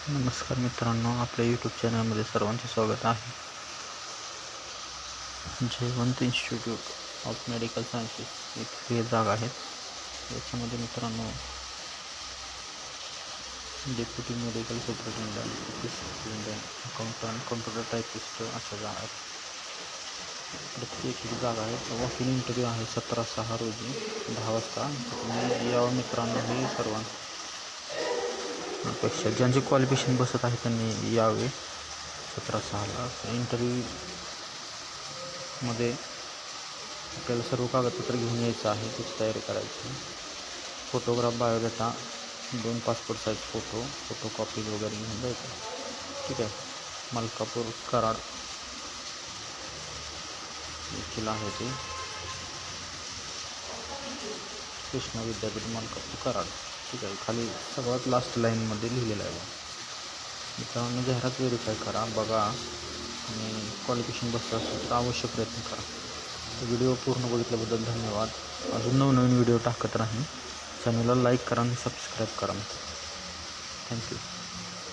नमस्कार मित्रांनो, आपल्या यूट्यूब चॅनलमध्ये सर्वांचे स्वागत आहे. Jaywant institute of medical sciences एक जागा आहेत. याच्यामध्ये मित्रांनो deputy medical superintendent, office superintendent, accountant, computer typist अशा जागा आहेत. प्रत्येक जागा आहे. वॉक इन इंटरव्ह्यू आहे 17/6 रोजी 10 वाजता. तुम्ही यावं मित्रांनो. हे सर्वांपेक्षा ज्यांचे क्वालिफिकेशन बसत आहे त्यांनी यावे. 17/6ला इंटरव्ह्यूमध्ये आपल्याला सर्व कागदपत्र घेऊन यायचं आहे. त्याची तयारी करायची. Photograph, biodata, 2 passport size photo copies वगैरे घेऊन जायचं. ठीक आहे. मलकापूर कराड येथील आहे ते कृष्णा विद्यापीठ मलकापूर कराड. ठीक आहे. खाली सगळ्यात लास्ट लाईनमध्ये लिहिलेलं आहे. मित्रांनो, जाहिरात व्हेरीफाय करा, बघा आणि क्वालिफिकेशन बसलं असेल तर अवश्य प्रयत्न करा. व्हिडिओ पूर्ण बघितल्याबद्दल धन्यवाद. अजून नवनवीन व्हिडिओ टाकत राहीन. चॅनलला लाईक करा आणि सबस्क्राईब करा. थँक्यू.